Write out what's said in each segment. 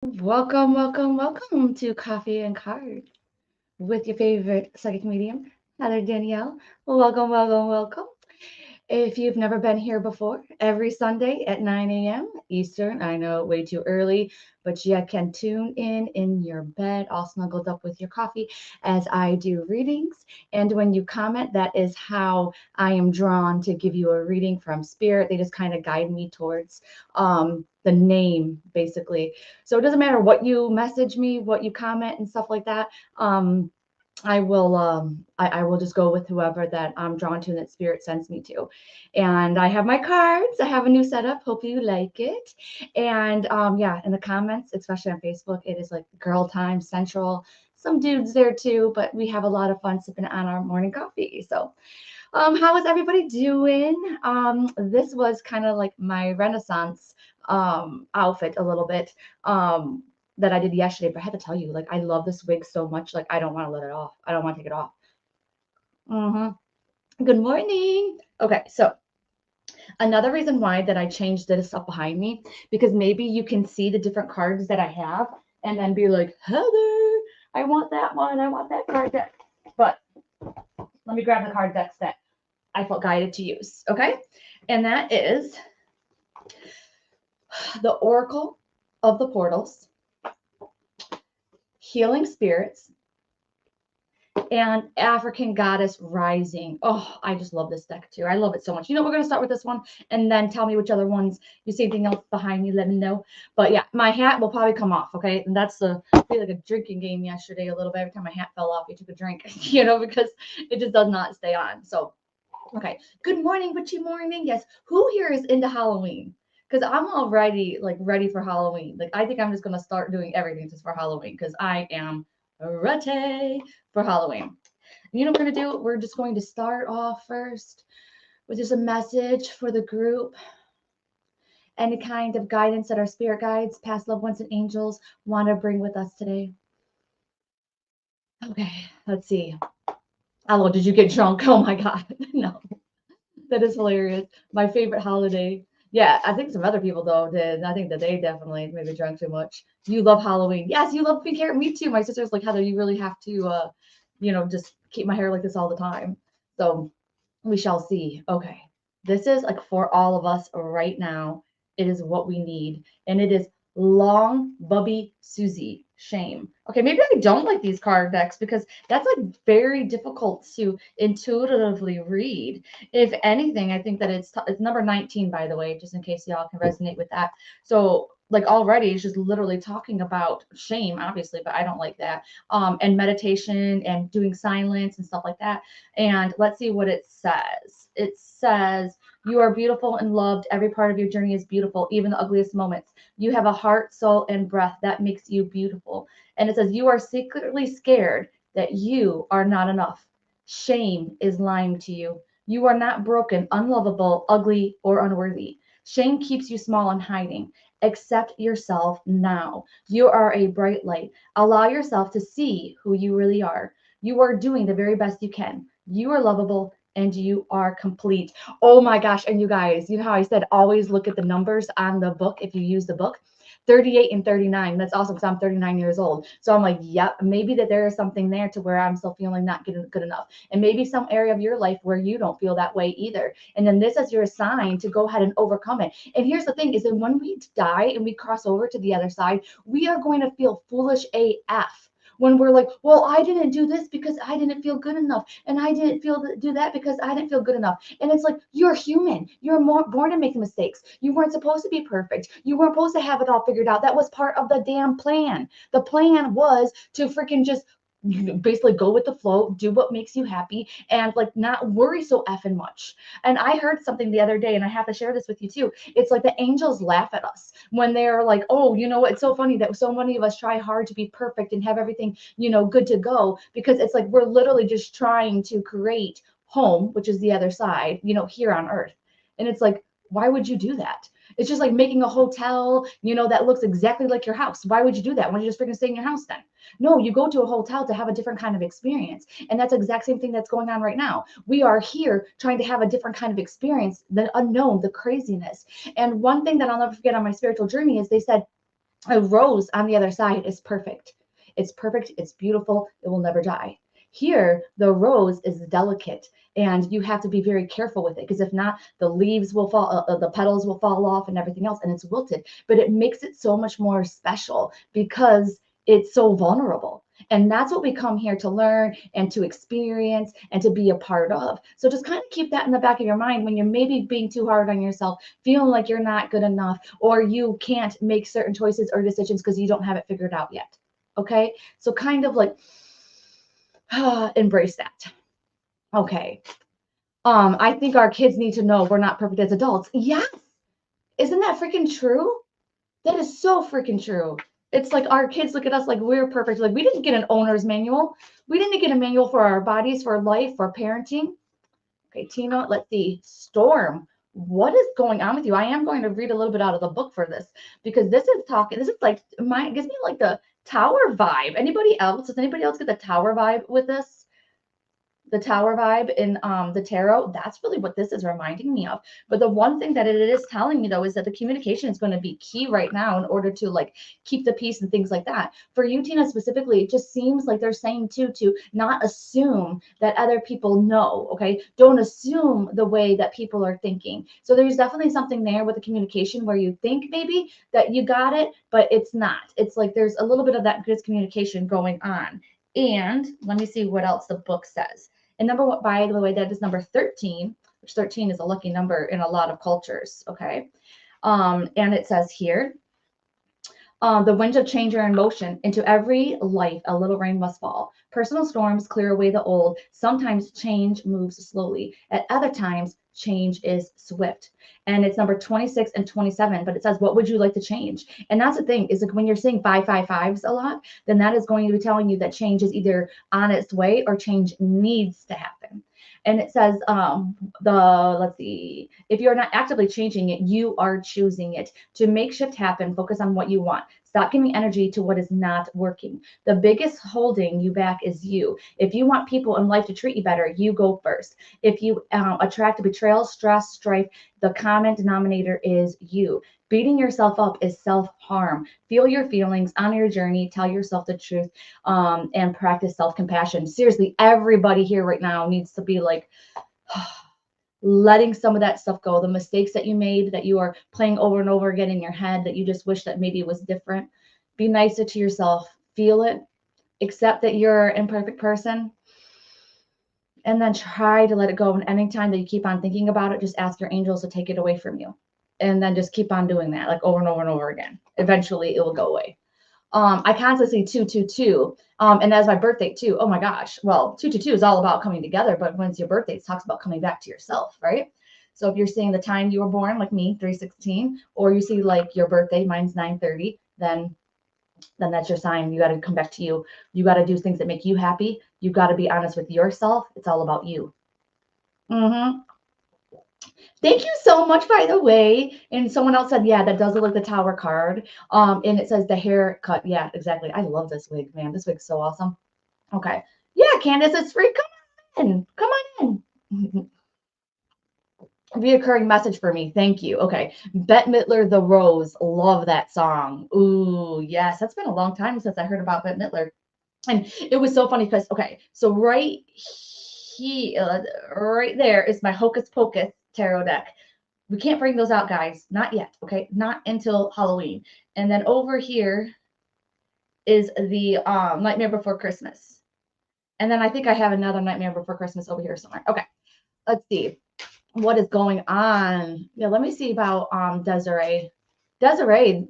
Welcome, welcome, welcome to Coffee and Card with your favorite psychic medium, Heather Danielle. Welcome, welcome, welcome. If you've never been here before, every Sunday at 9 a.m. Eastern, I know way too early, but you can tune in your bed, all snuggled up with your coffee, as I do readings. And when you comment, that is how I am drawn to give you a reading from spirit. They just kind of guide me towards the name, basically. So it doesn't matter what you message me, what you comment, and stuff like that. I will just go with whoever that I'm drawn to and that spirit sends me to. And I have my cards. I have a new setup. Hope you like it. And yeah, in the comments, especially on Facebook, it is like girl time central. Some dudes there too, but we have a lot of fun sipping on our morning coffee. So how is everybody doing? This was kind of like my Renaissance outfit a little bit that I did yesterday, but I had to tell you, like, I love this wig so much. Like, I don't want to let it off. I don't want to take it off. Good morning. Okay, so another reason why that I changed this up behind me, because maybe you can see the different cards that I have and then be like, Heather, I want that one. I want that card deck. But let me grab the card decks that I felt guided to use. Okay. And that is the Oracle of the Portals, Healing Spirits, and African Goddess Rising. Oh, I just love this deck too. I love it so much. You know, we're going to start with this one and then tell me which other ones you see anything else behind me. Let me know. But yeah, my hat will probably come off. Okay. And that's like a drinking game yesterday a little bit. Every time my hat fell off, you took a drink, because it just does not stay on. So, okay. Good morning, witchy morning. Yes. Who here is into Halloween? Because I'm already like ready for Halloween. Like I think I'm just gonna start doing everything just for Halloween because I am ready for Halloween. You know what we're gonna do? We're just going to start off first with just a message for the group. Any kind of guidance that our spirit guides, past loved ones, and angels want to bring with us today. Okay, let's see. Hello, did you get drunk? Oh my God. No, that is hilarious. My favorite holiday. Yeah, I think some other people though did. I think that they definitely maybe drank too much. You love Halloween. Yes, you love pink hair. Me too. My sister's like, Heather, you really have to just keep my hair like this all the time. So we shall see. Okay. This is like for all of us right now. It is what we need. And it is Long Bubby Susie Shame. Okay, maybe I don't like these card decks because that's like very difficult to intuitively read. If anything, I think that it's number 19, by the way, just in case y'all can resonate with that. So like already it's just literally talking about shame, obviously, but I don't like that. And meditation and doing silence and stuff like that. And let's see what it says. It says, you are beautiful and loved. Every part of your journey is beautiful, even the ugliest moments. You have a heart, soul, and breath that makes you beautiful. And it says, you are secretly scared that you are not enough. Shame is lying to you. You are not broken, unlovable, ugly, or unworthy. Shame keeps you small and hiding. Accept yourself now. You are a bright light. Allow yourself to see who you really are. You are doing the very best you can. You are lovable and you are complete. Oh my gosh. And you guys, you know how I said always look at the numbers on the book if you use the book? 38 and 39. That's awesome because I'm 39 years old. So I'm like, yep, maybe that there is something there to where I'm still feeling not getting good enough. And maybe some area of your life where you don't feel that way either. And then this is your sign to go ahead and overcome it. And here's the thing is that when we die and we cross over to the other side, we are going to feel foolish AF when we're like, well, I didn't do this because I didn't feel good enough, and I didn't do that because I didn't feel good enough. And it's like, you're human. You're born to make mistakes. You weren't supposed to be perfect. You weren't supposed to have it all figured out. That was part of the damn plan. The plan was to freaking just basically go with the flow, do what makes you happy, and like not worry so effing much. And I heard something the other day, and I have to share this with you too. It's like the angels laugh at us when they're like, oh, you know what? It's so funny that so many of us try hard to be perfect and have everything, good to go, because it's like we're literally just trying to create home, which is the other side, here on earth. And it's like, why would you do that? It's just like making a hotel, that looks exactly like your house. Why would you do that? Why don't you just freaking stay in your house then? No, you go to a hotel to have a different kind of experience. And that's the exact same thing that's going on right now. We are here trying to have a different kind of experience, the unknown, the craziness. And one thing that I'll never forget on my spiritual journey is they said, A rose on the other side is perfect. It's perfect. It's beautiful. It will never die. Here, the rose is delicate, and you have to be very careful with it because if not, the leaves will fall, the petals will fall off, and everything else, and it's wilted. But it makes it so much more special because it's so vulnerable. And that's what we come here to learn and to experience and to be a part of. So just kind of keep that in the back of your mind when you're maybe being too hard on yourself, feeling like you're not good enough, or you can't make certain choices or decisions because you don't have it figured out yet. Okay. So kind of like embrace that. Okay. I think our kids need to know we're not perfect as adults. Yes. Isn't that freaking true? That is so freaking true. It's like our kids look at us like we're perfect. Like we didn't get an owner's manual. We didn't get a manual for our bodies, for life, for parenting. Okay, Tina, let's see. Storm, what is going on with you? I am going to read a little bit out of the book for this because this is like it gives me like the tower vibe. Anybody else? Does anybody else get the tower vibe with this? The tower vibe in the tarot, that's really what this is reminding me of. But the one thing that it is telling me though is that the communication is going to be key right now in order to like keep the peace and things like that. For you, Tina, specifically, it just seems like they're saying too to not assume that other people know. Okay, don't assume the way that people are thinking. So there's definitely something there with the communication where you think maybe that you got it, but it's not. It's like there's a little bit of that miscommunication going on. And let me see what else the book says. And number one, by the way, that is number 13, which 13 is a lucky number in a lot of cultures. Okay. And it says here, the winds of change are in motion. Into every life, a little rain must fall. Personal storms clear away the old. Sometimes change moves slowly. At other times, change is swift. And it's number 26 and 27, but it says, what would you like to change? And that's the thing is like when you're seeing 555s a lot, then that is going to be telling you that change is either on its way or change needs to happen. And it says, let's see, if you're not actively changing it, you are choosing it. To make shift happen, focus on what you want. Stop giving energy to what is not working. The biggest holding you back is you. If you want people in life to treat you better, you go first. If you attract betrayal, stress, strife, the common denominator is you. Beating yourself up is self-harm. Feel your feelings, honor your journey, tell yourself the truth, and practice self-compassion. Seriously, everybody here right now needs to be like letting some of that stuff go. The mistakes that you made, that you are playing over and over again in your head, that you just wish that maybe it was different. Be nicer to yourself. Feel it. Accept that you're an imperfect person. And then try to let it go. And anytime that you keep on thinking about it, just ask your angels to take it away from you. And then just keep on doing that, like over and over and over again. Eventually it will go away. I constantly see 222. And that's my birthday too. Oh my gosh. Well, 222 is all about coming together, but when it's your birthday, it talks about coming back to yourself, right? So if you're seeing the time you were born, like me, 316, or you see like your birthday, mine's 930, then that's your sign. You got to come back to you. You got to do things that make you happy. You got to be honest with yourself. It's all about you. Thank you so much, by the way. And someone else said, yeah, that does look like the tower card. And it says the haircut. Yeah, exactly. I love this wig, man. This wig's so awesome. Okay. Yeah, Candace, it's free. Come on in. Come on in. Reoccurring message for me. Thank you. Okay. Bette Midler, The Rose. Love that song. Ooh, yes. That's been a long time since I heard about Bette Midler. And it was so funny because, okay, so right there is my Hocus Pocus tarot deck. We can't bring those out, guys. Not yet. Okay. Not until Halloween. And then over here is the Nightmare Before Christmas. And then I think I have another Nightmare Before Christmas over here somewhere. Okay. Let's see what is going on. Yeah, let me see about Desiree. Desiree.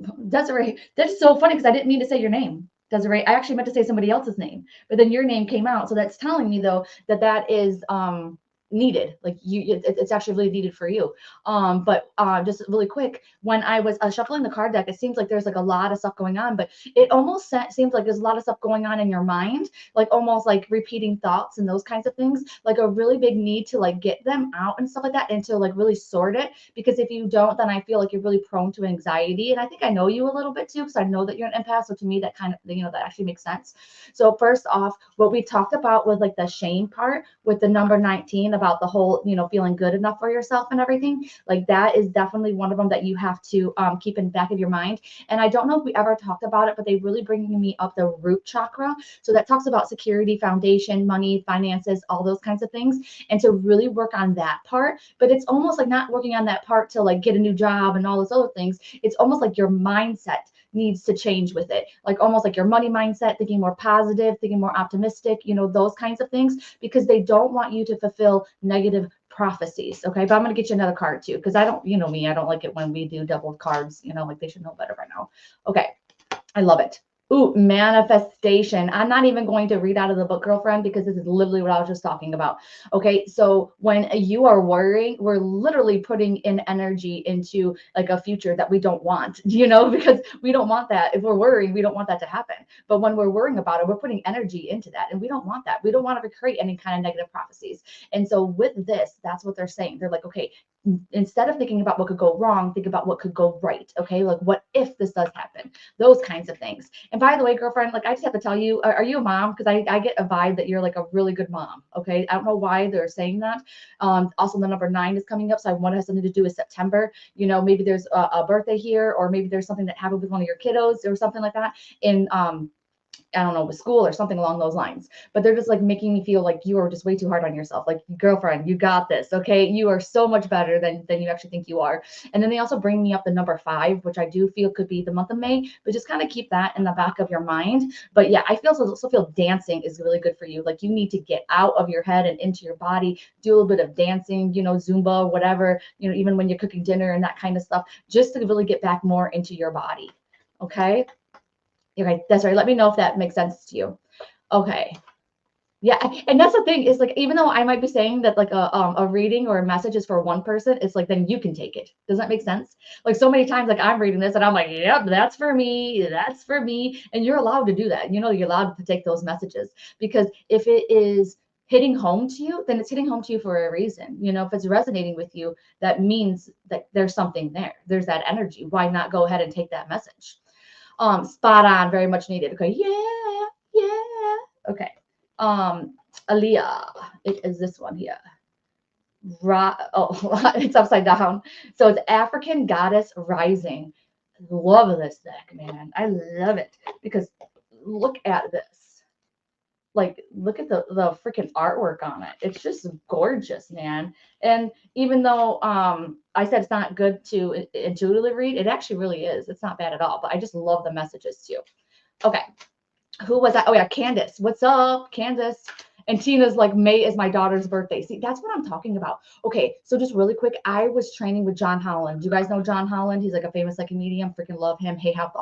That's so funny because I didn't mean to say your name. Desiree. I actually meant to say somebody else's name, but then your name came out. So that's telling me though that is needed. Like it's actually really needed for you. But just really quick, when I was shuffling the card deck, it seems like there's like a lot of stuff going on, but it almost seems like there's a lot of stuff going on in your mind, like almost like repeating thoughts and those kinds of things, like a really big need to like get them out and stuff like that, and to like really sort it. Because if you don't, then I feel like you're really prone to anxiety. And I think I know you a little bit too, because I know that you're an empath. So to me, that kind of, that actually makes sense. So first off, what we talked about was like the shame part with the number 19 about the whole, feeling good enough for yourself and everything. Like that is definitely one of them that you have to keep in the back of your mind. And I don't know if we ever talked about it, but they really bringing me up the root chakra. So that talks about security, foundation, money, finances, all those kinds of things. And to really work on that part. But it's almost like not working on that part to like get a new job and all those other things. It's almost like your mindset needs to change with it, like almost like your money mindset, thinking more positive, thinking more optimistic, those kinds of things, because they don't want you to fulfill negative prophecies. Okay, but I'm going to get you another card too, because I don't, me, I don't like it when we do double cards, like they should know better by now. Okay, I love it. Ooh, manifestation. I'm not even going to read out of the book, girlfriend, because this is literally what I was just talking about. Okay, so when you are worrying, we're literally putting in energy into like a future that we don't want, because we don't want that. If we're worrying, we don't want that to happen. But when we're worrying about it, we're putting energy into that, and we don't want that. We don't want to recreate any kind of negative prophecies. And so with this, that's what they're saying. They're like, okay, instead of thinking about what could go wrong, think about what could go right. Okay, like what if this does happen? Those kinds of things. And by the way, girlfriend, like I just have to tell you, are you a mom? Because I get a vibe that you're like a really good mom. Okay, I don't know why they're saying that. Also, the number 9 is coming up, so I want to have something to do with September. Maybe there's a birthday here, or maybe there's something that happened with one of your kiddos or something like that. In I don't know, with school or something along those lines. But they're just like making me feel like you are just way too hard on yourself. Like, girlfriend, you got this. Okay, you are so much better than you actually think you are. And then they also bring me up the number 5, which I do feel could be the month of May. But just kind of keep that in the back of your mind. But yeah, I also feel dancing is really good for you. Like, you need to get out of your head and into your body, do a little bit of dancing, Zumba, whatever, even when you're cooking dinner and that kind of stuff, just to really get back more into your body. Okay. Okay, that's right. Let me know if that makes sense to you. Okay. Yeah, and that's the thing is like, even though I might be saying that like a reading or a message is for one person, it's like then you can take it. Does that make sense? Like so many times, like I'm reading this and I'm like, yep, that's for me. That's for me. And you're allowed to do that. You're allowed to take those messages, because if it is hitting home to you, then it's hitting home to you for a reason. If it's resonating with you, that means that there's something there. There's that energy. Why not go ahead and take that message? Spot on, very much needed. Okay, yeah. Okay. Aaliyah, it is this one here. It's upside down. So it's African Goddess Rising. Love this deck, man. I love it because look at this. Like, look at the freaking artwork on it. It's just gorgeous, man. And even though I said it's not good to intuitively read, it actually really is. It's not bad at all. But I just love the messages too. Okay. Who was that? Oh yeah, Candace. What's up, Candace? And Tina's like, May is my daughter's birthday. See, that's what I'm talking about. Okay, so just really quick, I was training with John Holland. Do you guys know John Holland? He's like a famous psychic medium. Freaking love him. Hay House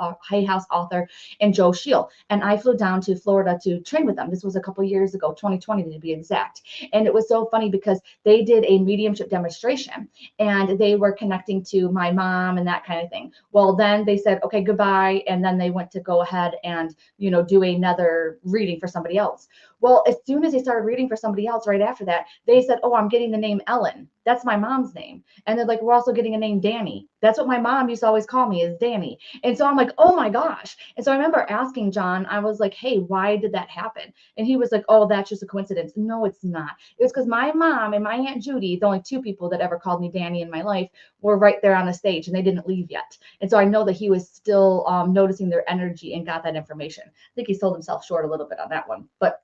author, and Joe Shield. And I flew down to Florida to train with them. This was a couple years ago, 2020 to be exact. And it was so funny because they did a mediumship demonstration, and they were connecting to my mom and that kind of thing. Well, then they said, okay, goodbye. And then they went to go ahead and, do another reading for somebody else. Well, as soon as they started reading for somebody else right after that, they said, oh, I'm getting the name Ellen. That's my mom's name. And they're like, we're also getting a name Danny. That's what my mom used to always call me, is Danny. And so I'm like, oh my gosh. And so I remember asking John, I was like, hey, why did that happen? And he was like, oh, that's just a coincidence. No, it's not. It was because my mom and my Aunt Judy, the only 2 people that ever called me Danny in my life, were right there on the stage, and they didn't leave yet. And so I know that he was still noticing their energy and got that information. I think he sold himself short a little bit on that one. But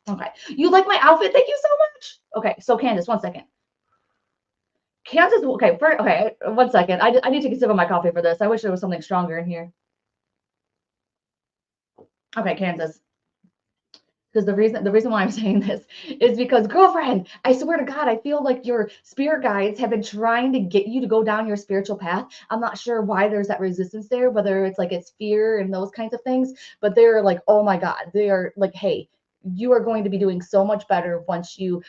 okay. You like my outfit? Thank you so much. Okay. So Candace, 1 second. Kansas. Okay. Okay. 1 second. I need to take a sip of my coffee for this. I wish there was something stronger in here. Okay, Kansas. Because the reason why I'm saying this is because, girlfriend, I swear to God, I feel like your spirit guides have been trying to get you to go down your spiritual path. I'm not sure why there's that resistance there, whether it's like it's fear and those kinds of things, but they're like, oh my God, they are like, hey, you are going to be doing so much better once you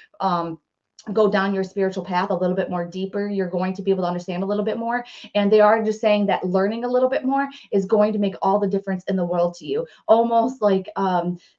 go down your spiritual path a little bit more deeper. You're going to be able to understand a little bit more. And they are just saying that learning a little bit more is going to make all the difference in the world to you. Almost like,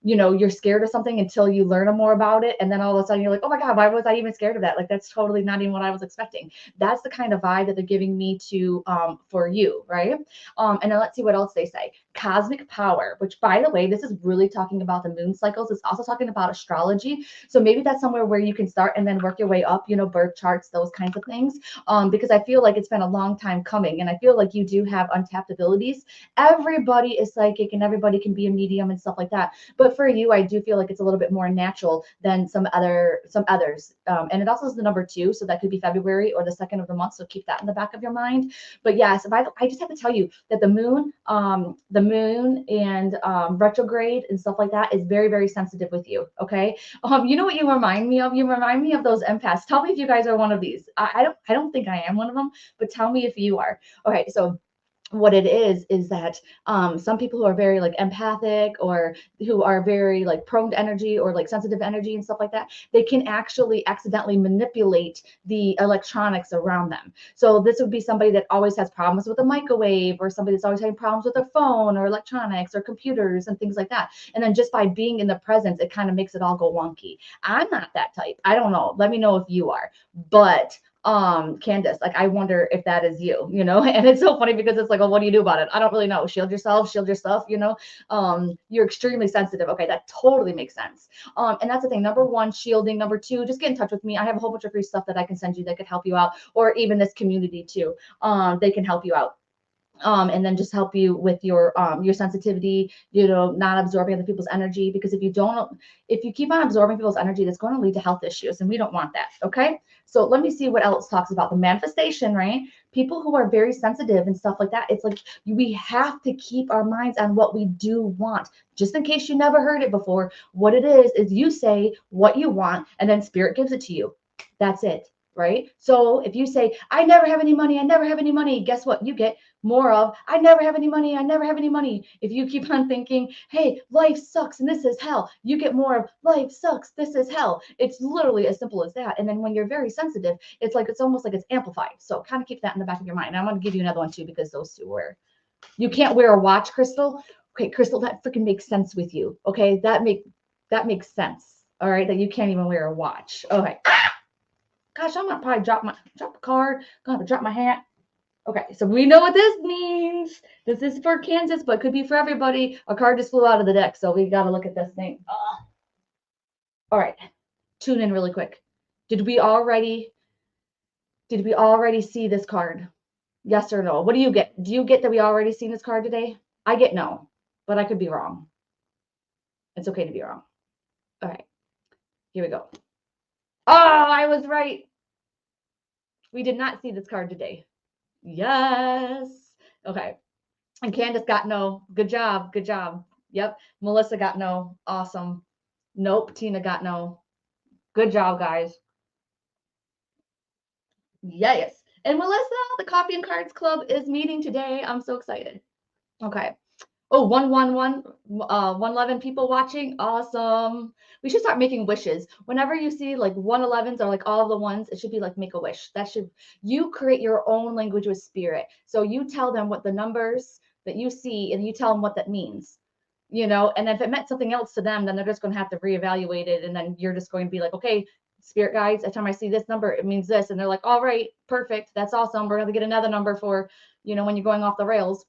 you're scared of something until you learn more about it. And then all of a sudden you're like, oh my God, why was I even scared of that? Like, that's totally not even what I was expecting. That's the kind of vibe that they're giving me to, for you. Right. And then let's see what else they say. cosmic power, which, by the way, this is really talking about the moon cycles. It's also talking about astrology. So maybe that's somewhere where you can start and then work your way up, you know, birth charts, those kinds of things. Because I feel like it's been a long time coming, and I feel like you do have untapped abilities. Everybody is psychic and everybody can be a medium and stuff like that. But for you, I do feel like it's a little bit more natural than some others. And it also is the number 2, so that could be February or the 2nd of the month. So keep that in the back of your mind. But yes, I just have to tell you that the moon and retrograde and stuff like that is very, very sensitive with you. Okay. You know what you remind me of? You remind me of those empaths. Tell me if you guys are one of these. I don't think I am one of them, but tell me if you are. Okay, so what it is that some people who are very like empathic or who are very like prone to energy or like sensitive energy and stuff like that, they can actually accidentally manipulate the electronics around them. So this would be somebody that always has problems with a microwave, or somebody that's always having problems with their phone or electronics or computers and things like that. And then just by being in the presence, it kind of makes it all go wonky. I'm not that type. I don't know. Let me know if you are. But Candace, like, I wonder if that is you, you know. And it's so funny because it's like, well, what do you do about it? I don't really know. Shield yourself, shield your stuff, you know. You're extremely sensitive. Okay, that totally makes sense. And that's the thing. Number 1, shielding. Number 2, just get in touch with me. I have a whole bunch of free stuff that I can send you that could help you out, or even this community too. They can help you out. And then just help you with your sensitivity, you know, not absorbing other people's energy. Because if you keep on absorbing people's energy, that's going to lead to health issues, and we don't want that. Okay. So let me see what else talks about the manifestation, right? People who are very sensitive and stuff like that, it's like we have to keep our minds on what we do want. Just in case you never heard it before, what it is you say what you want, and then spirit gives it to you. That's it. Right? So if you say, I never have any money, I never have any money, guess what? You get more of, I never have any money, I never have any money. If you keep on thinking, hey, life sucks and this is hell, you get more of, life sucks, this is hell. It's literally as simple as that. And then when you're very sensitive, it's like, it's almost like it's amplified. So kind of keep that in the back of your mind. And I'm going to give you another one too, because those two were, you can't wear a watch, Crystal. Okay, Crystal, that freaking makes sense with you. Okay, that makes sense. All right, that you can't even wear a watch. Okay. Gosh, I'm gonna probably drop a card. Gonna have to drop my hat. Okay, so we know what this means. This is for Kansas, but it could be for everybody. A card just flew out of the deck, so we got to look at this thing. All right, tune in really quick. Did we already see this card? Yes or no? What do you get? Do you get that we already seen this card today? I get no, but I could be wrong. It's okay to be wrong. All right, here we go. Oh, I was right. We did not see this card today. Yes. Okay. And Candace got no. Good job. Good job. Yep. Melissa got no. Awesome. Nope. Tina got no. Good job, guys. Yes. And Melissa, the Coffee and Cards Club is meeting today. I'm so excited. Okay. Oh, 111 people watching. Awesome. We should start making wishes. Whenever you see like 111s or like all the ones, it should be like make a wish. You create your own language with spirit. So you tell them what the numbers that you see and you tell them what that means, you know, and if it meant something else to them, then they're just going to have to reevaluate it. And then you're just going to be like, okay, spirit guides, every time I see this number, it means this. And they're like, all right, perfect. That's awesome. We're going to get another number for, you know, when you're going off the rails.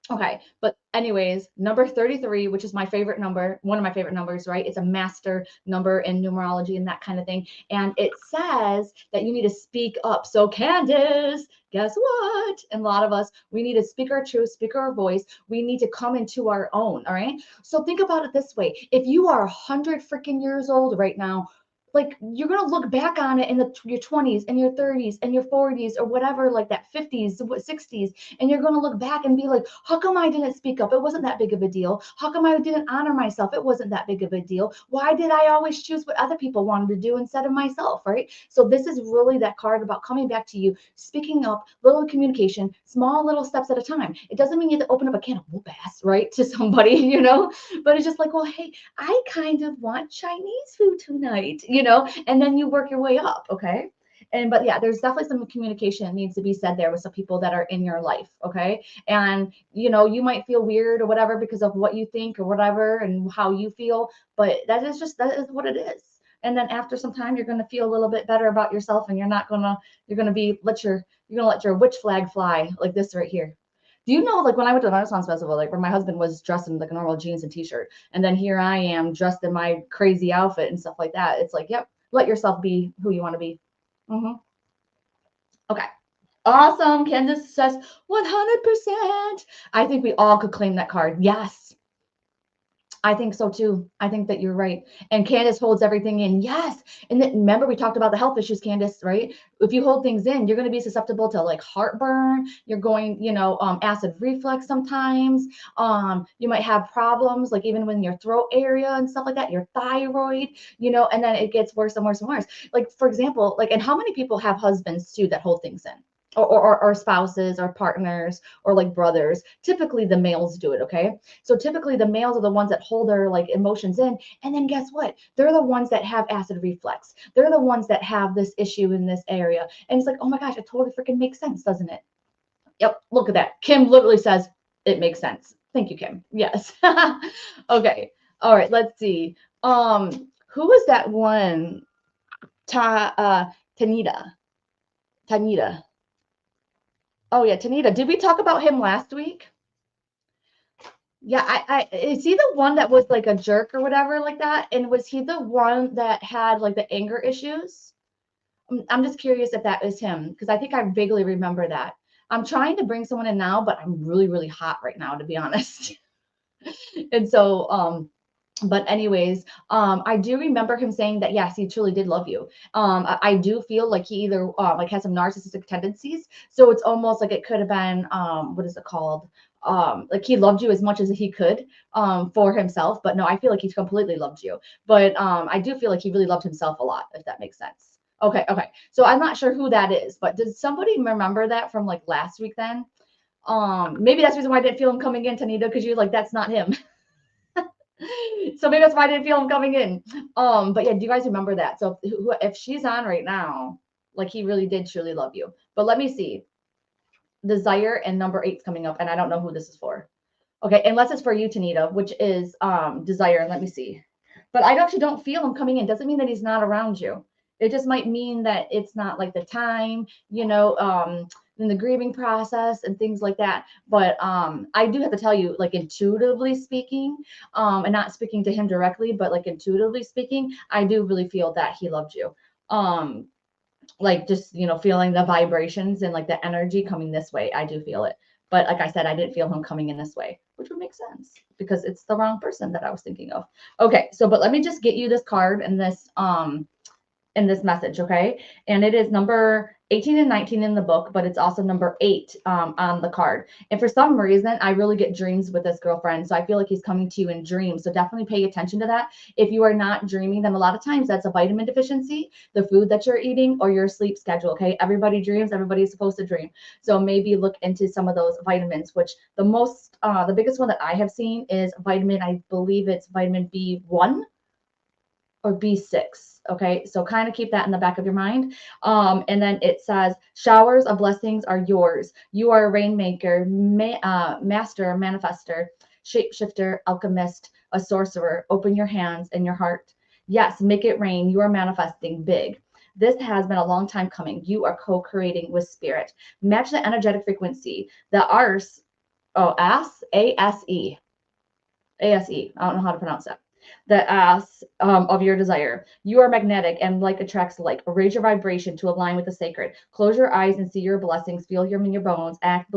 Okay, but anyways, number 33, which is my favorite number, one of my favorite numbers, right? It's a master number in numerology and that kind of thing. And it says that you need to speak up. So Candace, guess what? And a lot of us, we need to speak our truth, speak our voice. We need to come into our own, all right? So think about it this way. If you are 100 freaking years old right now, like you're going to look back on it in your 20s and your 30s and your 40s or whatever, like that 50s, 60s. And you're going to look back and be like, how come I didn't speak up? It wasn't that big of a deal. How come I didn't honor myself? It wasn't that big of a deal. Why did I always choose what other people wanted to do instead of myself, right? So this is really that card about coming back to you, speaking up, little communication, small little steps at a time. It doesn't mean you have to open up a can of whoop ass, right, to somebody, you know, but it's just like, well, hey, I kind of want Chinese food tonight, you know, and then you work your way up. Okay. But yeah, there's definitely some communication that needs to be said there with some people that are in your life. Okay. And, you know, you might feel weird or whatever because of what you think or whatever and how you feel, but that is what it is. And then after some time, you're going to feel a little bit better about yourself, and you're going to let your witch flag fly like this right here. Do you know, like when I went to the Renaissance Festival, like where my husband was dressed in like a normal jeans and t-shirt, and then here I am dressed in my crazy outfit and stuff like that. It's like, yep, let yourself be who you want to be. Okay. Awesome. Candace says 100%. I think we all could claim that card. Yes. I think so too. I think that you're right. And Candace holds everything in. Yes. And then, remember, we talked about the health issues, Candace, right? If you hold things in, you're going to be susceptible to like heartburn. You're going, acid reflux sometimes. You might have problems like even when your throat area and stuff like that, your thyroid, and then it gets worse and worse and worse. Like, for example, like, and how many people have husbands too that hold things in? Or spouses or partners or like brothers. Typically the males do it. Okay. So typically the males are the ones that hold their like emotions in. And then guess what? They're the ones that have acid reflux. They're the ones that have this issue in this area. And it's like, oh my gosh, it totally freaking makes sense, doesn't it? Yep. Look at that. Kim literally says it makes sense. Thank you, Kim. Yes. Okay. All right. Let's see. Who was that one? Tanita. Tanita. Oh yeah, Tanita. Did we talk about him last week? Yeah, is he the one that was like a jerk or whatever like that? And was he the one that had like the anger issues? I'm just curious if that was him because I think I vaguely remember that. I'm trying to bring someone in now, but I'm really, really hot right now, to be honest. And so, but anyways, I do remember him saying that yes, he truly did love you. I do feel like he either like has some narcissistic tendencies, so it's almost like it could have been what is it called? Like he loved you as much as he could for himself, but no, I feel like he's completely loved you. But I do feel like he really loved himself a lot, if that makes sense. Okay. So I'm not sure who that is, but does somebody remember that from like last week then? Maybe that's the reason why I didn't feel him coming in, Tanita, because you're like, that's not him. So maybe that's why I didn't feel him coming in. But yeah, do you guys remember that? So if she's on right now, like he really did truly love you. But let me see. Desire and number 8's coming up, and I don't know who this is for. Okay, unless it's for you, Tanita, which is desire. And let me see. But I actually don't feel him coming in. Doesn't mean that he's not around you. It just might mean that it's not like the time, in the grieving process and things like that. But I do have to tell you, like intuitively speaking, and not speaking to him directly, but like intuitively speaking, I do really feel that he loved you. Like just feeling the vibrations and like the energy coming this way. I do feel it. But like I said, I didn't feel him coming in this way, which would make sense because it's the wrong person that I was thinking of. Okay, so but let me just get you this card and this message, okay? And it is number 18 and 19 in the book, but it's also number 8 on the card. And for some reason, I really get dreams with this girlfriend. So I feel like he's coming to you in dreams. So definitely pay attention to that. If you are not dreaming, then a lot of times that's a vitamin deficiency, the food that you're eating or your sleep schedule, okay? Everybody dreams, everybody's supposed to dream. So maybe look into some of those vitamins, which the biggest one that I have seen is vitamin, I believe it's vitamin B1 or B6. Okay, so kind of keep that in the back of your mind. And then it says, showers of blessings are yours. You are a rainmaker, master, manifester, shapeshifter, alchemist, a sorcerer. Open your hands and your heart. Yes, make it rain. You are manifesting big. This has been a long time coming. You are co-creating with spirit. Match the energetic frequency. The ARS, A-S-E. A-S-E. I don't know how to pronounce that. The ass of your desire. You are magnetic and like attracts like. Raise your vibration to align with the sacred. Close your eyes and see your blessings. Feel them in your bones. Act,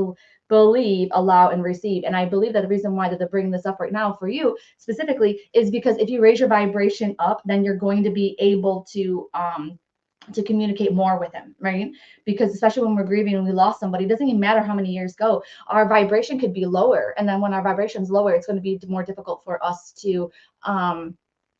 believe, allow, and receive. And I believe that the reason why that they're bringing this up right now for you specifically is because if you raise your vibration up, then you're going to be able to communicate more with him, right? Because especially when we're grieving and we lost somebody, it doesn't even matter how many years go, our vibration could be lower. And then when our vibration's lower, it's going to be more difficult for us to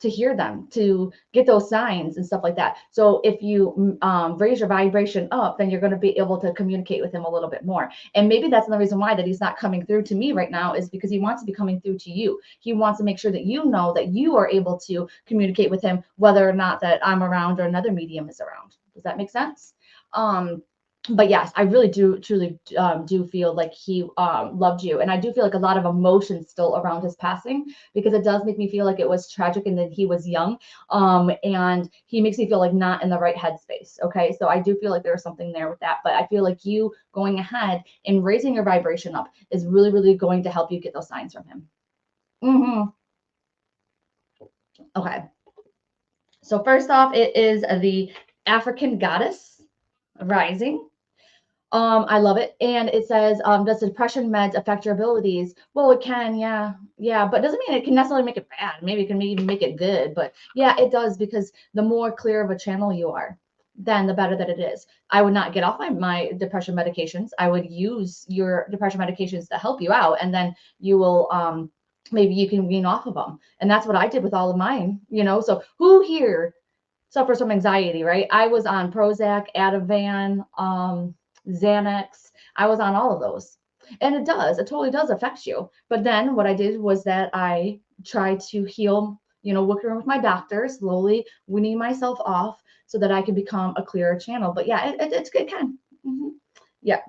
hear them, to get those signs and stuff like that. So if you raise your vibration up, then you're going to be able to communicate with him a little bit more. And maybe that's the reason why that he's not coming through to me right now, is because he wants to be coming through to you. He wants to make sure that you know that you are able to communicate with him, whether or not that I'm around or another medium is around. Does that make sense? But yes, I really do truly do feel like he loved you, and I do feel like a lot of emotions still around his passing, because it does make me feel like it was tragic and that he was young, and he makes me feel like not in the right headspace. Okay, so I do feel like there was something there with that, but I feel like you going ahead and raising your vibration up is really, really going to help you get those signs from him. Okay, so first off, it is the African goddess rising. I love it. And it says, does depression meds affect your abilities? Well, it can, yeah. Yeah, but doesn't mean it can necessarily make it bad. Maybe it can even make it good. But yeah, it does, because the more clear of a channel you are, then the better that it is. I would not get off my depression medications. I would use your depression medications to help you out, and then you will maybe you can wean off of them. And that's what I did with all of mine, you know. So who here suffers from anxiety, right? I was on Prozac, Ativan, Xanax. I was on all of those. And it totally does affect you. But then what I did was that I tried to heal, you know, working with my doctor, slowly weaning myself off so that I could become a clearer channel. But yeah, it's good, kind. Yeah.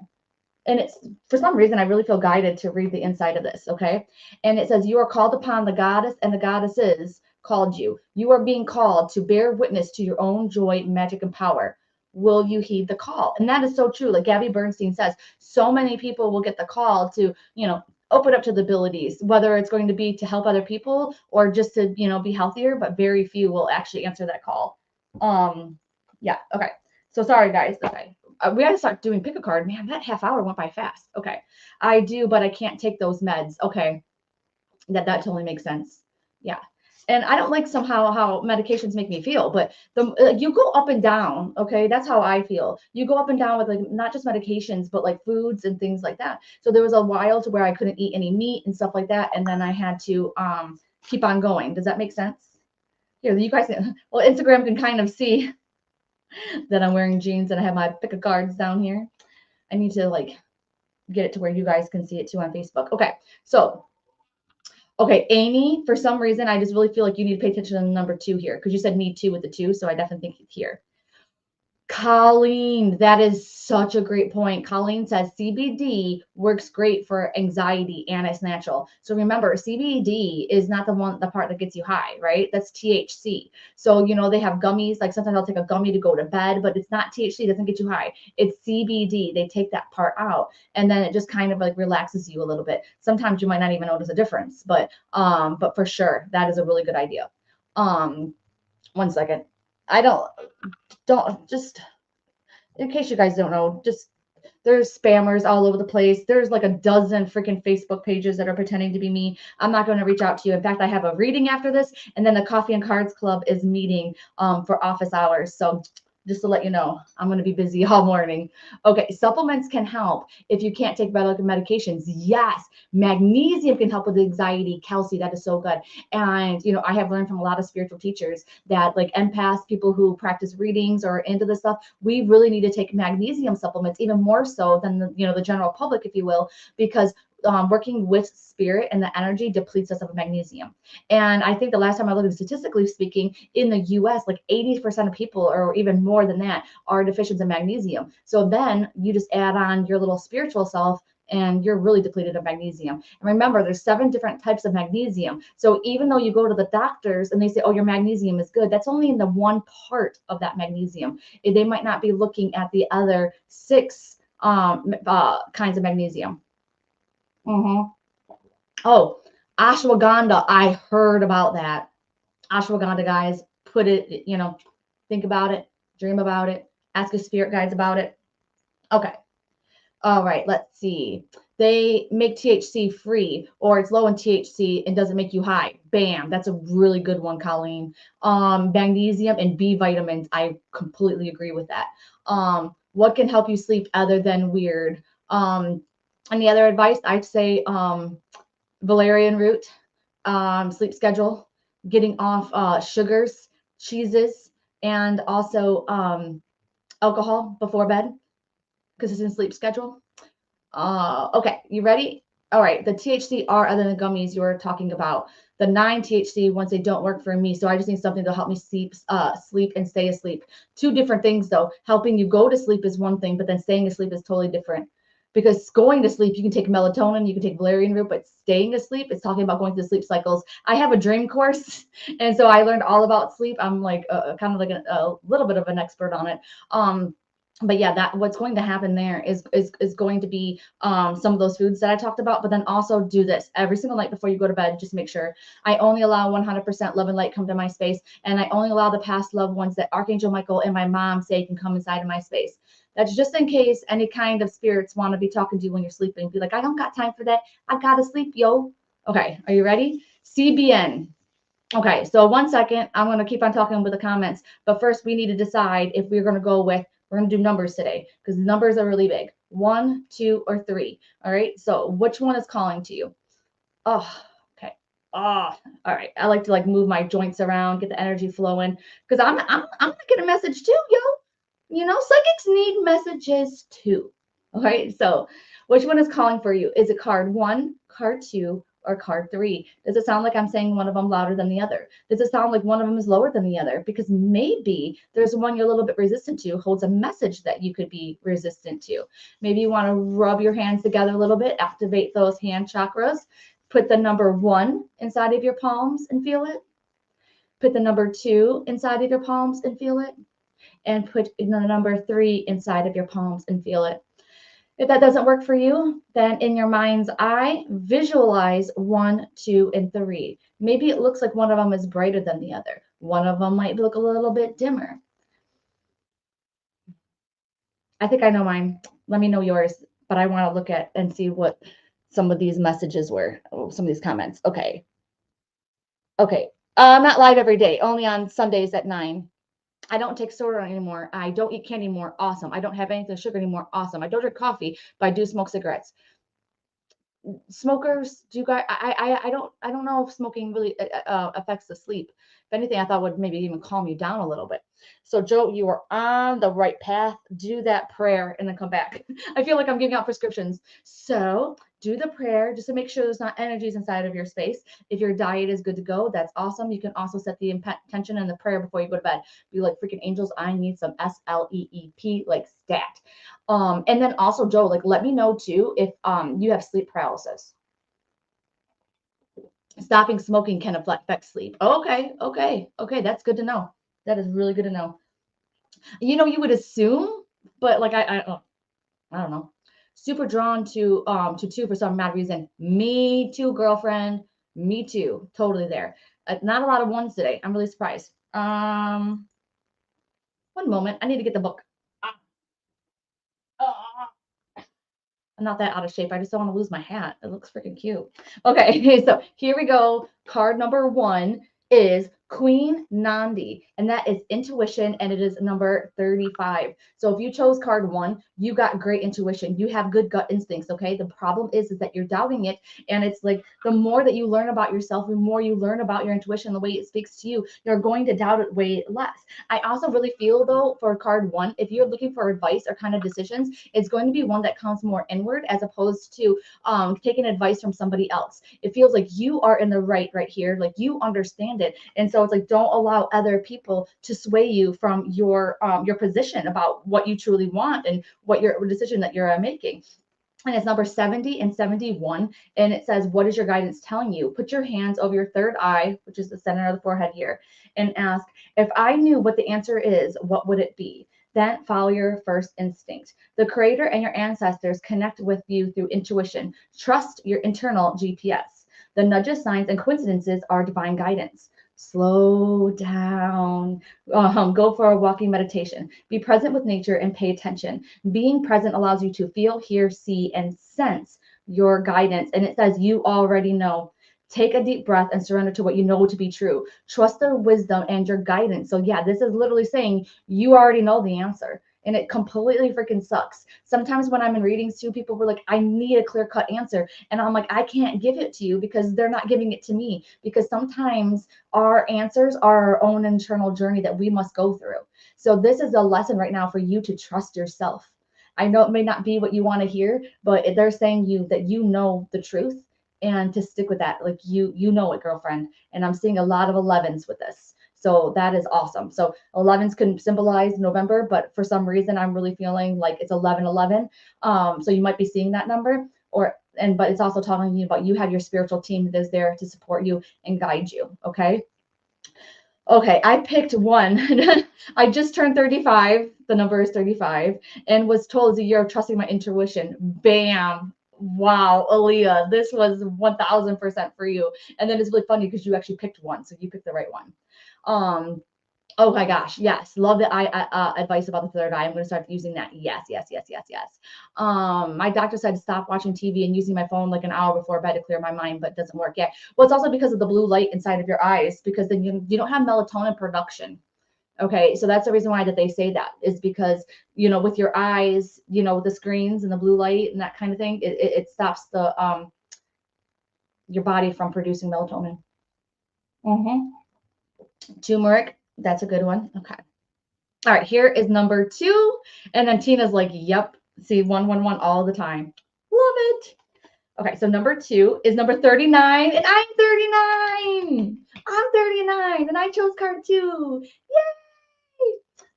And it's, for some reason, I really feel guided to read the inside of this. Okay. And it says, you are called upon the goddess, and the goddesses called you. You are being called to bear witness to your own joy, magic, and power. Will you heed the call? And that is so true. Like Gabby Bernstein says, so many people will get the call to, you know, open up to the abilities, whether it's going to be to help other people or just to, you know, be healthier, but very few will actually answer that call. Yeah. Okay. So sorry, guys. Okay. We got to start doing pick a card. Man, that half hour went by fast. Okay. I do, but I can't take those meds. Okay. That totally makes sense. Yeah. And I don't like somehow how medications make me feel, but you go up and down. Okay. That's how I feel. You go up and down with like not just medications, but like foods and things like that. So there was a while to where I couldn't eat any meat and stuff like that. And then I had to keep on going. Does that make sense? Here, you guys, well, Instagram can kind of see that I'm wearing jeans and I have my pick of cards down here. I need to like get it to where you guys can see it too on Facebook. Okay. So, okay, Amy, for some reason, I just really feel like you need to pay attention to the number 2 here, because you said need 2 with the 2. So I definitely think here. Colleen, that is such a great point. Colleen says CBD works great for anxiety and it's natural. So remember, CBD is not the part that gets you high, right? That's THC. So, you know, they have gummies, like sometimes I'll take a gummy to go to bed, but it's not THC, it doesn't get you high. It's CBD. They take that part out, and then it just kind of like relaxes you a little bit. Sometimes you might not even notice a difference, but for sure, that is a really good idea. One second. I don't just, in case you guys don't know, just there's spammers all over the place. There's like a dozen freaking Facebook pages that are pretending to be me. I'm not going to reach out to you. In fact, I have a reading after this, and then the Coffee and Cards Club is meeting for office hours. So just to let you know, I'm going to be busy all morning. Okay, supplements can help if you can't take regular medications. Yes, magnesium can help with anxiety, calcium, that is so good. And, you know, I have learned from a lot of spiritual teachers that like empaths, people who practice readings or into this stuff, we really need to take magnesium supplements, even more so than the, you know, the general public, if you will, because working with spirit and the energy depletes us of magnesium. And I think the last time I looked, statistically speaking, in the US, like 80% of people, or even more than that, are deficient in magnesium. So then you just add on your little spiritual self, and you're really depleted of magnesium. And remember, there's 7 different types of magnesium. So even though you go to the doctors and they say, oh, your magnesium is good, that's only in the one part of that magnesium. They might not be looking at the other 6 kinds of magnesium. Oh, ashwagandha. I heard about that. Ashwagandha, guys, put it, you know, think about it, dream about it, ask your spirit guides about it. Okay. All right, let's see. They make THC free, or it's low in THC and doesn't make you high. Bam, that's a really good one, Colleen. Magnesium and B vitamins. I completely agree with that. What can help you sleep other than weird? Any other advice? I'd say valerian root, sleep schedule, getting off sugars, cheeses, and also alcohol before bed, because it's in sleep schedule. Okay, you ready? All right, the THC are other than gummies you were talking about. The 9 THC ones, they don't work for me. So I just need something to help me sleep and stay asleep. Two different things though. Helping you go to sleep is one thing, but then staying asleep is totally different. Because going to sleep, you can take melatonin, you can take valerian root, but staying asleep is talking about going through sleep cycles. I have a dream course, and so I learned all about sleep. I'm like kind of like a little bit of an expert on it. But yeah, that what's going to happen there is going to be some of those foods that I talked about, but then also do this every single night before you go to bed. Just make sure I only allow 100% love and light come to my space, and I only allow the past loved ones that Archangel Michael and my mom say can come inside of my space. That's just in case any kind of spirits want to be talking to you when you're sleeping. Be like, I don't got time for that. I gotta sleep, yo. Okay, are you ready? CBN. Okay, so 1 second. I'm going to keep on talking with the comments. But first, we need to decide if we're going to go with, we're going to do numbers today because numbers are really big. 1, 2, or 3. All right, so which one is calling to you? Oh, okay. Oh, all right. I like to like move my joints around, get the energy flowing because I'm going to get a message too, yo. You know, psychics need messages too. All right, so which one is calling for you? Is it card 1, card 2, or card 3? Does it sound like I'm saying one of them louder than the other? Does it sound like one of them is lower than the other? Because maybe there's one you're a little bit resistant to, holds a message that you could be resistant to. Maybe you want to rub your hands together a little bit, activate those hand chakras, put the number 1 inside of your palms and feel it. Put the number 2 inside of your palms and feel it. And put the number 3 inside of your palms and feel it. If that doesn't work for you, then in your mind's eye, visualize 1, 2, and 3. Maybe it looks like one of them is brighter than the other. One of them might look a little bit dimmer. I think I know mine. Let me know yours, but I want to look at and see what some of these messages were. Oh, some of these comments. Okay. Okay. I'm not live every day, only on Sundays at 9. I don't take soda anymore. I don't eat candy anymore. Awesome. I don't have anything sugar anymore. Awesome. I don't drink coffee, but I do smoke cigarettes. Smokers, do you guys? I don't know if smoking really affects the sleep. If anything, I thought would maybe even calm you down a little bit. So Joe, you are on the right path. Do that prayer and then come back. I feel like I'm giving out prescriptions. So do the prayer just to make sure there's not energies inside of your space. If your diet is good to go, that's awesome. You can also set the intention and the prayer before you go to bed. Be like, freaking angels, I need some SLEEP, like stat. And then also, Joe, like, let me know too if you have sleep paralysis. Stopping smoking can affect sleep. Okay, okay, that's good to know. That is really good to know. You know, you would assume, but like I don't know. Super drawn to 2 for some mad reason. Me too, girlfriend. Me too. Totally there. Not a lot of 1s today. I'm really surprised. One moment. I need to get the book. I'm not that out of shape. I just don't want to lose my hat. It looks freaking cute. Okay, so here we go. Card number 1 is Queen Nandi, and that is intuition, and it is number 35. So if you chose card 1, you got great intuition. You have good gut instincts, okay? The problem is that you're doubting it, and it's like the more that you learn about yourself, the more you learn about your intuition, the way it speaks to you, you're going to doubt it way less. I also really feel, though, for card 1, if you're looking for advice or kind of decisions, it's going to be one that comes more inward as opposed to taking advice from somebody else. It feels like you are in the right here, like you understand it, and so it's like don't allow other people to sway you from your position about what you truly want and what your decision that you're making. And it's number 70 and 71. And it says, what is your guidance telling you? Put your hands over your third eye, which is the center of the forehead here, and ask, if I knew what the answer is, what would it be? Then follow your first instinct. The creator and your ancestors connect with you through intuition. Trust your internal GPS. The nudges, signs, and coincidences are divine guidance. Slow down. Go for a walking meditation. Be present with nature and pay attention. Being present allows you to feel, hear, see, and sense your guidance. And it says you already know. Take a deep breath and surrender to what you know to be true. Trust their wisdom and your guidance. So yeah, this is literally saying you already know the answer. And it completely freaking sucks. Sometimes when I'm in readings too, people were like, I need a clear-cut answer. And I'm like, I can't give it to you because they're not giving it to me. Because sometimes our answers are our own internal journey that we must go through. So this is a lesson right now for you to trust yourself. I know it may not be what you want to hear, but they're saying you that you know the truth and to stick with that. Like you know it, girlfriend. And I'm seeing a lot of 11s with this. So that is awesome. So 11s can symbolize November, but for some reason I'm really feeling like it's 1111. So you might be seeing that number, but it's also talking to you about you have your spiritual team that is there to support you and guide you. Okay. Okay, I picked one. I just turned 35. The number is 35, and was told it's a year of trusting my intuition. Bam. Wow, Aaliyah, this was 1000% for you. And then it's really funny because you actually picked one, so you picked the right one. Um, Oh my gosh, yes. Love the advice about the third eye. I'm going to start using that. Yes, yes, yes, yes, yes. My doctor said to stop watching TV and using my phone like an hour before bed to clear my mind, but it doesn't work yet. Well, it's also because of the blue light inside of your eyes, because then you don't have melatonin production. Okay, so that's the reason why that they say that is because, with your eyes, the screens and the blue light and that kind of thing, it stops your body from producing melatonin. Turmeric, that's a good one. Okay. All right, here is number 2. And then Tina's like, yep, see 111 all the time. Love it. Okay, so number 2 is number 39, and I'm 39. I'm 39, and I chose card 2. Yay!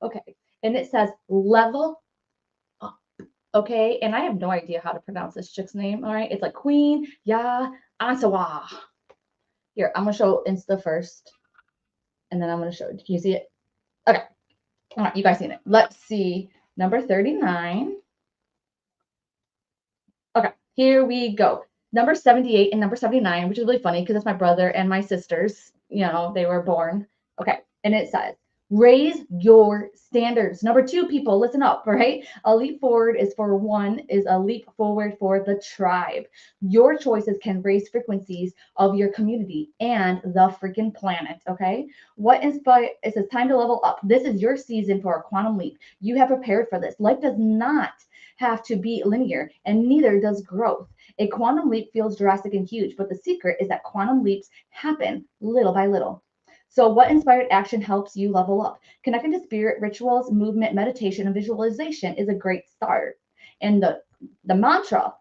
Okay, and it says level up. Okay, and I have no idea how to pronounce this chick's name. All right, it's like Queen Ya Ansawa. Here, I'm gonna show Insta first, and then I'm gonna show. Can you see it? Okay. All right, you guys seen it. Let's see. Number 39. Okay, here we go. Number 78 and number 79, which is really funny because it's my brother and my sisters. They were born. Okay, and it says, raise your standards. Number 2, people, listen up, right? A leap forward is a leap forward for the tribe. Your choices can raise frequencies of your community and the freaking planet, okay? It says time to level up. This is your season for a quantum leap. You have prepared for this. Life does not have to be linear, and neither does growth. A quantum leap feels drastic and huge, but the secret is that quantum leaps happen little by little. So, what inspired action helps you level up? Connecting to spirit, rituals, movement, meditation, and visualization is a great start. And the mantra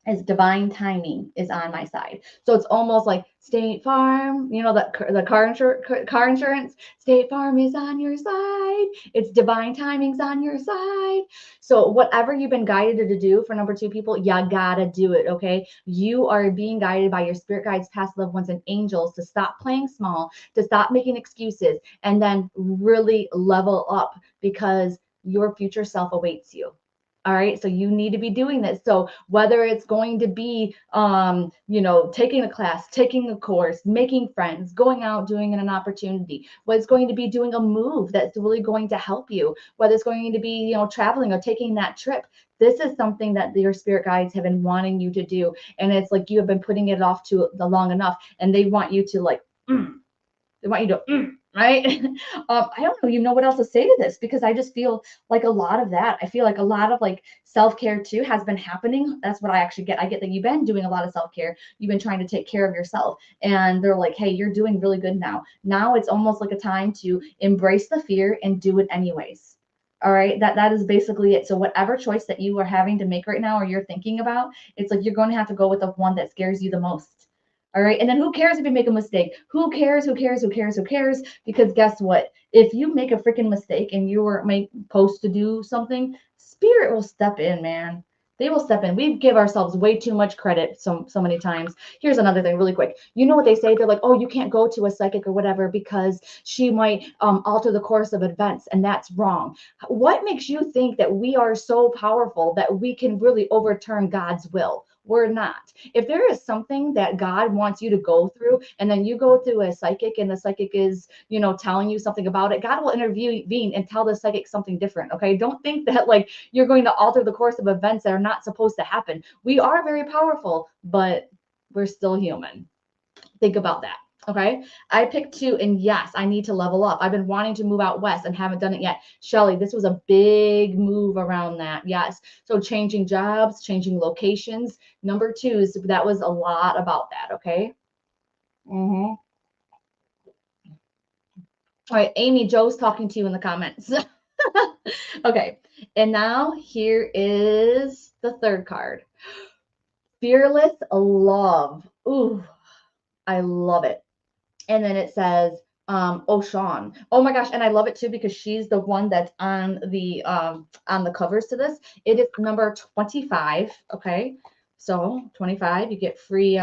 is divine timing is on my side. So it's almost like State Farm, the car insurance, State Farm is on your side. It's divine timing's on your side. So whatever you've been guided to do for number 2 people, you gotta do it, okay? You are being guided by your spirit guides, past loved ones, and angels to stop playing small, to stop making excuses, and then really level up because your future self awaits you. All right. So you need to be doing this. So whether it's going to be, taking a class, taking a course, making friends, going out, doing an opportunity, whether it's going to be doing a move that's really going to help you, whether it's going to be, traveling or taking that trip. This is something that your spirit guides have been wanting you to do. And it's like you have been putting it off to the long enough, and they want you to they want you to, right? I don't even know what else to say to this, because I just feel like a lot of that. I feel like a lot of self-care too has been happening. That's what I actually get. I get that you've been doing a lot of self-care. You've been trying to take care of yourself, and they're like, hey, you're doing really good now. Now it's almost like a time to embrace the fear and do it anyways. All right, that is basically it. So whatever choice that you are having to make right now, or you're thinking about, it's like you're going to have to go with the one that scares you the most. All right. And then who cares if you make a mistake? Who cares? Who cares? Who cares? Who cares? Because guess what? If you make a freaking mistake and you were supposed to do something, spirit will step in, man. They will step in. We give ourselves way too much credit so many times. Here's another thing really quick. You know what they say? They're like, oh, you can't go to a psychic or whatever because she might alter the course of events, and that's wrong. What makes you think that we are so powerful that we can really overturn God's will? We're not. If there is something that God wants you to go through, and then you go through a psychic and the psychic is, telling you something about it, God will intervene and tell the psychic something different. Okay. Don't think that you're going to alter the course of events that are not supposed to happen. We are very powerful, but we're still human. Think about that. Okay. I picked 2, and yes, I need to level up. I've been wanting to move out west and haven't done it yet. Shelly, this was a big move around that. Yes. So changing jobs, changing locations. Number 2, so that was a lot about that. Okay. All right. Amy, Joe's talking to you in the comments. Okay. And now here is the third card. Fearless love. Ooh, I love it. And then it says, Oshawn. Oh my gosh, and I love it too because she's the one that's on the covers to this. It is number 25. Okay. So 25, you get free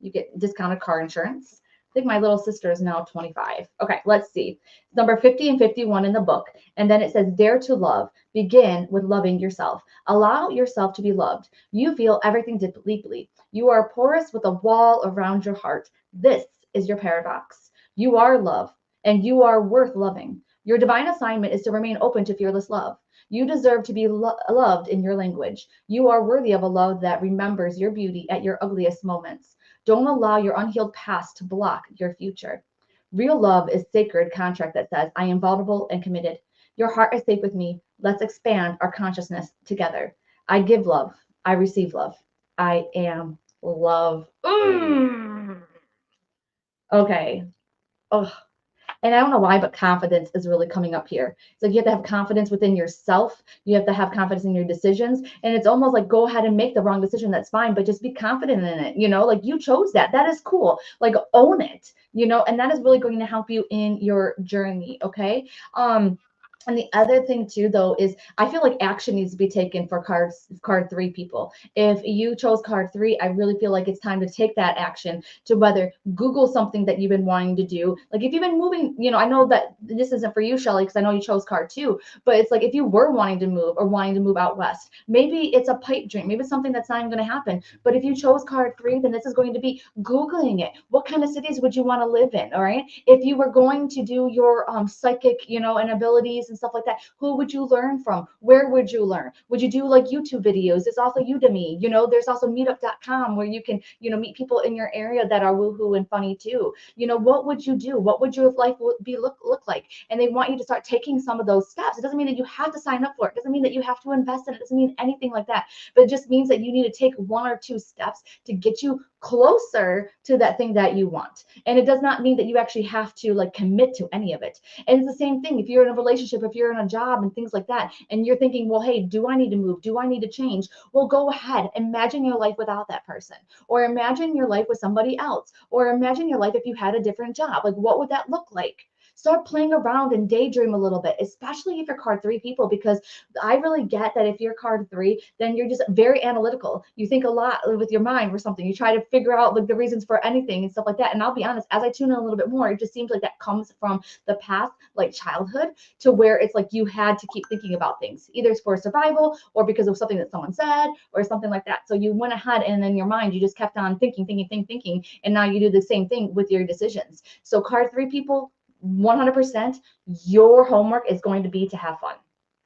you get discounted car insurance. I think my little sister is now 25. Okay, let's see. Number 50 and 51 in the book. And then it says, Dare to love. Begin with loving yourself. Allow yourself to be loved. You feel everything deeply. You are porous with a wall around your heart. This is your paradox. You are love, and you are worth loving. Your divine assignment is to remain open to fearless love. You deserve to be loved in your language. You are worthy of a love that remembers your beauty at your ugliest moments. Don't allow your unhealed past to block your future. Real love is sacred contract that says, I am vulnerable and committed. Your heart is safe with me. Let's expand our consciousness together. I give love. I receive love. I am love. Okay. Oh, and I don't know why, but confidence is really coming up here. It's like you have to have confidence within yourself. You have to have confidence in your decisions. And it's almost like go ahead and make the wrong decision. That's fine, but just be confident in it. Like you chose that. That is cool. Like own it, and that is really going to help you in your journey. Okay. And the other thing too, though, is I feel like action needs to be taken for card three people. If you chose card three, I really feel like it's time to take that action to whether Google something that you've been wanting to do. Like if you've been moving, I know that this isn't for you, Shelly, because I know you chose card two, but it's like if you were wanting to move or wanting to move out west, maybe it's a pipe dream, maybe it's something that's not even going to happen. But if you chose card three, then this is going to be Googling it. What kind of cities would you want to live in? All right. If you were going to do your psychic, and abilities and stuff like that, who would you learn from? Where would you learn? Would you do like YouTube videos? There's also Udemy, there's also meetup.com where you can, meet people in your area that are woohoo and funny too. What would you do? What would your life be look like? And they want you to start taking some of those steps. It doesn't mean that you have to sign up for it. It doesn't mean that you have to invest in it. It doesn't mean anything like that. But it just means that you need to take one or two steps to get you closer to that thing that you want. And it does not mean that you actually have to like commit to any of it. And it's the same thing if you're in a relationship, if you're in a job and things like that, and you're thinking, well, hey, do I need to move? Do I need to change? Well, go ahead. Imagine your life without that person, or imagine your life with somebody else, or imagine your life if you had a different job. Like, what would that look like? Start playing around and daydream a little bit, especially if you're card three people, because I really get that if you're card three, then you're just very analytical. You think a lot with your mind or something. You try to figure out like the reasons for anything and stuff like that. And I'll be honest, as I tune in a little bit more, it just seems like that comes from the past, like childhood, to where it's like you had to keep thinking about things, either it's for survival or because of something that someone said or something like that. So you went ahead and in your mind, you just kept on thinking, and now you do the same thing with your decisions. So card three people, 100%, your homework is going to be to have fun.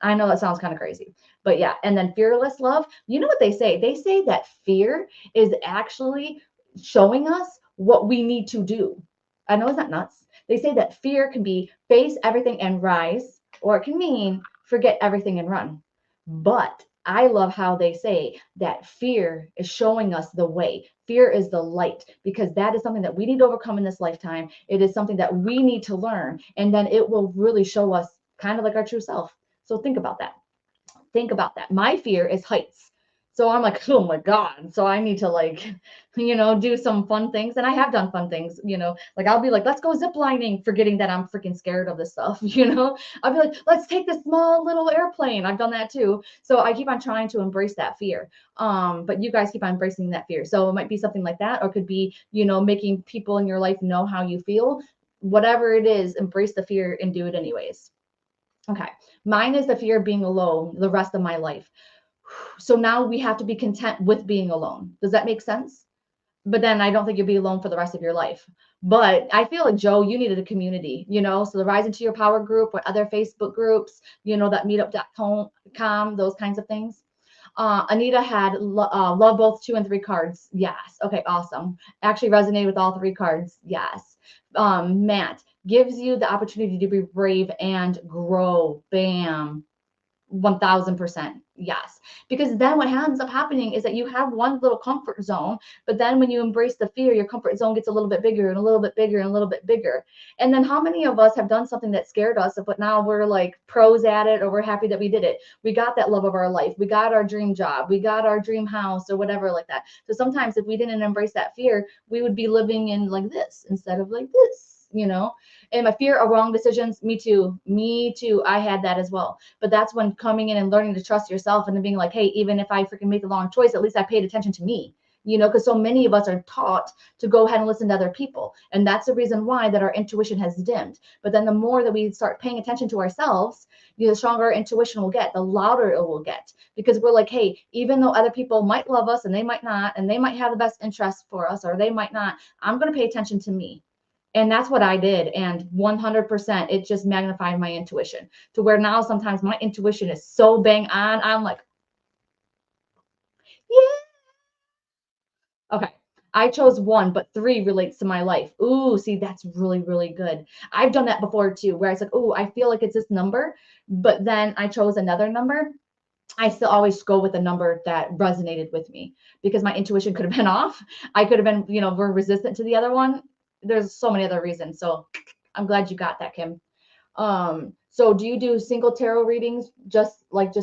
I know that sounds kind of crazy, but yeah. And then fearless love, you know what they say? They say that fear is actually showing us what we need to do. I know, it's not nuts. They say that fear can be face everything and rise, or it can mean forget everything and run. But I love how they say that fear is showing us the way. Fear is the light, because that is something that we need to overcome in this lifetime. It is something that we need to learn, and then it will really show us kind of like our true self. So think about that. Think about that. My fear is heights. So I'm like, oh my God. So I need to like, do some fun things. And I have done fun things, like I'll be like, let's go ziplining, forgetting that I'm freaking scared of this stuff, I'll be like, let's take this small little airplane. I've done that too. So I keep on trying to embrace that fear. But you guys keep on embracing that fear. So it might be something like that, or it could be, making people in your life know how you feel. Whatever it is, embrace the fear and do it anyways. Okay. Mine is the fear of being alone the rest of my life. So now we have to be content with being alone. Does that make sense? But then I don't think you'll be alone for the rest of your life. But I feel like, Joe, you needed a community, so the Rise into Your Power group or other Facebook groups, that meetup.com, those kinds of things. Anita had love both 2 and 3 cards. Yes. Okay, awesome. Actually resonated with all 3 cards. Yes. Matt, gives you the opportunity to be brave and grow. Bam. 1000%. Yes. Because then what ends up happening is that you have one little comfort zone, but then when you embrace the fear, your comfort zone gets a little bit bigger and a little bit bigger and a little bit bigger. And then how many of us have done something that scared us, but now we're like pros at it, or we're happy that we did it? We got that love of our life. We got our dream job. We got our dream house or whatever like that. So sometimes if we didn't embrace that fear, we would be living in like this instead of like this, you know? And my fear of wrong decisions, me too. Me too. I had that as well. But that's when coming in and learning to trust yourself and then being like, hey, even if I freaking make the wrong choice, at least I paid attention to me. You know, because so many of us are taught to go ahead and listen to other people. And that's the reason why that our intuition has dimmed. But then the more that we start paying attention to ourselves, the stronger our intuition will get, the louder it will get. Because we're like, hey, even though other people might love us and they might not, and they might have the best interest for us, or they might not, I'm going to pay attention to me. And that's what I did. And 100%, it just magnified my intuition to where now sometimes my intuition is so bang on. I'm like, yeah. Okay. I chose one, but three relates to my life. Ooh, see, that's really, really good. I've done that before too, where I said, ooh, I feel like it's this number, but then I chose another number. I still always go with a number that resonated with me because my intuition could have been off. I could have been, we're resistant to the other one. There's so many other reasons. So I'm glad you got that, Kim. So do you do single tarot readings, just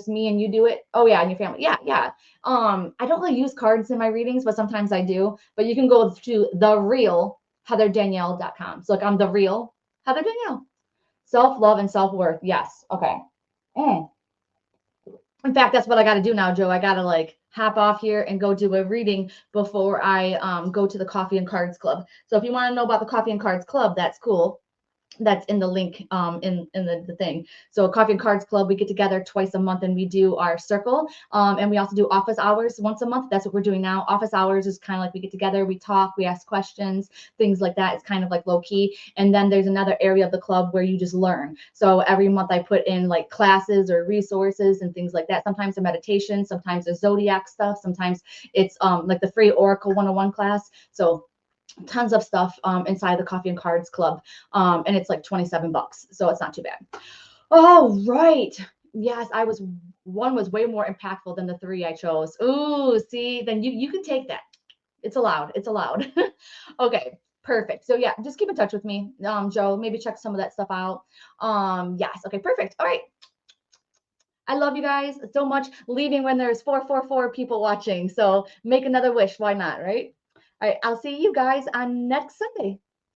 me and you do it? Oh yeah, and your family. Yeah, yeah. I don't really use cards in my readings, but sometimes I do. But you can go to the real HeatherDanielle.com. So like I'm the real Heather Danielle. Self-love and self-worth. Yes. Okay. Mm. In fact, that's what I got to do now, Joe. I got to like hop off here and go do a reading before I go to the Coffee and Cards Club. So if you want to know about the Coffee and Cards Club, that's cool. That's in the link in the thing. So Coffee and Cards Club, we get together twice a month and we do our circle. And we also do office hours once a month. That's what we're doing now. Office hours is kind of like we get together, we talk, we ask questions, things like that. It's kind of like low key. And then there's another area of the club where you just learn. So every month I put in like classes or resources and things like that. Sometimes a meditation, sometimes a zodiac stuff, sometimes it's like the free Oracle 101 class. So tons of stuff inside the Coffee and Cards Club. And it's like $27. So it's not too bad. Oh, right. Yes, one was way more impactful than the three I chose. Ooh, see, then you can take that. It's allowed. It's allowed. Okay, perfect. So yeah, just keep in touch with me, Joe. Maybe check some of that stuff out. Yes. Okay, perfect. All right. I love you guys so much. Leaving when there's 444 people watching. So make another wish. Why not, right? All right, I'll see you guys on next Sunday.